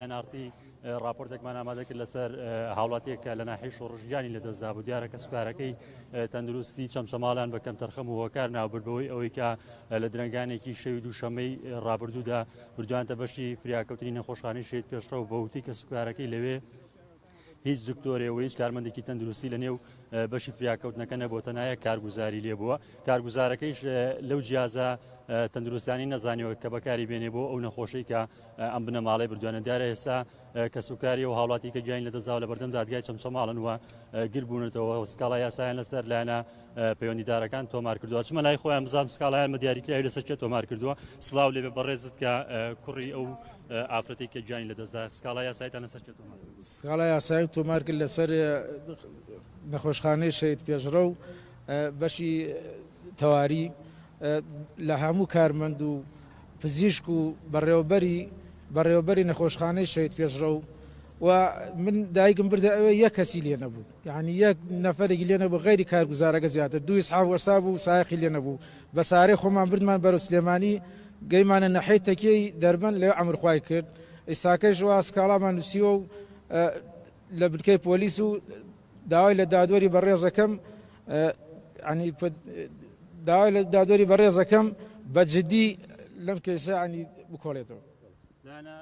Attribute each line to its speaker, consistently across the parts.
Speaker 1: نارتی راپۆرتێکمان ئامادە کرد لەسەر هاوڵاتیەک کە لە ناحیەی شۆڕژگانی لەدەستدا بوو. دیارە کە سوکارەکەی تەندروستی چەمچەماڵان بە کەم تەرخەم و هۆکار ناوبردبەوەی ئەوەی کە لە درنگانێکی شەوی دووشەمەی ڕابردوودا بردووانتە بەشی فریاکەوتنی نەخۆشخانەی شێت پێشڕە و بەوتی کە سوکارەکەی لەوێ هیچ دکتۆرێەوە هیچ کارمەندێکی تەندروستی لە نێو بەشی فریاکەوتنەکە نەبووە، نایە کارگوزاری لێبووە. کارگوزارەکەیش لەو جیازە تەندروستانی نەزانیەوە کە بەکاری بێنێ بۆ ئەو نەخۆشەی کە ئەم بنەماڵەی بردوانە. دیارە ئێستا کە سوکاری و هاوڵاتی کە گیان لەدەستداوە لە بەردەم دادگای چەمچەماڵن وە گیربوونەتەوە سکاڵای یاسایان لەسەر لایەنە پەیوەندیدارەکان تۆمار کردووە. چمە لای خۆیان بزانام سکاڵایان بە دیاریکراوی لەسەر چێ تۆمار کردووە. سڵاو لێبێ بەڕێزت کە کوڕی ئەو ئافرەتێک کە گیانی لەدەستدا سکاڵای یاسایتان لەسەر چێ تۆمار کردووە؟
Speaker 2: سکاڵای یاسایی تۆمار کرد لەسەر نەخۆشخانەی شەید پێشڕە و بەشی تەواری لە هەموو کارمەند و پزیشک و بەڕێوەبەری نەخۆشخانەی شەید پێشڕە و من دایکم بردە ئەوە یەک کەسی لێ نەبوو، یعنی یەک نەفەرێکی لێ نەبوو غەیری کارگوزارەکە زیاتر دوو ئیسحاق وەستا بوو سایقی لێ نەبوو. بە سارەی خۆمان بردمان بەرەو سلێمانی گەیمانە نەحەی تەکەی دەربەن لێ ئەمرخوای کرد. ئێستاکەش وا سکاڵامان نووسیوە و لە بنکەی پۆلیس و داوای لە دادوەری بەڕێزەکەم داوای لە دادوەری بەڕێزەکەم بەجددی لەم کێسە عنی بکۆڵێتەوە.
Speaker 1: لایەنە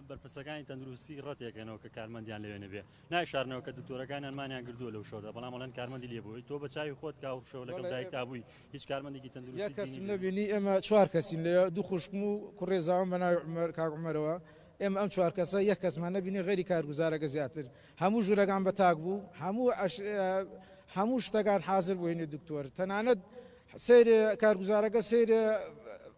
Speaker 1: بەرپرسەکانی تەندروستی ڕەتێکەکەنەوە کە کارمەندیان لەوێنە بێ نایشارنەوە کە دکتۆرەکانیانمانیان گردووە لەو شەودا، بەڵام ئەڵەن کارمەندی لێبووی تۆ بە چاوی خۆت کا شەو لەگەڵ دایکتا بووی هیچ کارمەندێکی تەندروستی
Speaker 2: یەک کەسم نەبینی. ئێمە چوار کەسین لێ دوو خوشکم و کوڕێزاوم بە ناوی کاک عومەرەوە. ئێمە ئەم چوار کەسە یەک کەسمان نەبینی غەیری کارگوزارەکە زیاتر. هەموو ژوورەکان بە تاک بوو، هەموو شتەکان حازر بوو هێنێ دکتۆر. تەنانەت سیر کارگوزارەکە سیر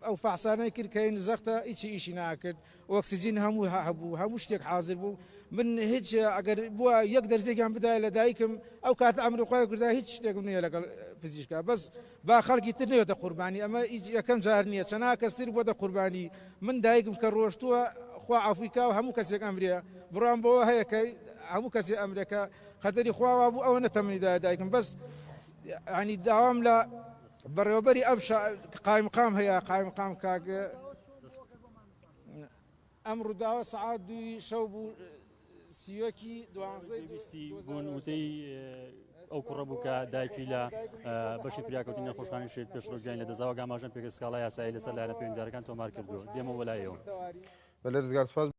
Speaker 2: ئەو فەحسانەی کرد کە زەختە هیچی ئیشی ناکرد، ئۆکسیجین هەموو هەبوو، هەموو شتێک حازر بوو. من هیچ ئەگەر بووە یەک دەرزێکیان بدایە لە دایکم ئەو کاتە ئەمریخوای کورددا هیچ شتێکم نییە لەگەڵ پزیشکا، بەس با خەڵکی تر نێوەتە قوربانی. ئەمە یەکەم جار نییە، چەنا کەسیر بۆتە قوربانی. من دایکم کە ڕۆشتووە خوا ئەفریقا و هەموو کەسێک ئەمرێ بڕام بەوە هەیەکەی هەموو کەسی ئەمریکا خەتەری خواوا بوو ئەوە نەتەمەنیدا دایکم. بەس ینی داوام لە بەڕێوەبەری ئەم قایمقام هەیە قایمقام کاک ئەم ڕووداوە سەعات 2 شەو بوو سیوەکی
Speaker 1: دوانزەی بوون وتەی ئەو کوڕە بوو کە دایکی لە بەشی فریاکەوتنی نەخۆشخانەی شێت پێشڕە گیانی لەدەستداوە گاماژەم پێکە سکاڵای یاسایی لەسەر لایەنە پەیوەندیدارەکان تۆمار کردووە. دێمە وەلایەوە.
Speaker 3: بەلێ ڕزگار سوپاس.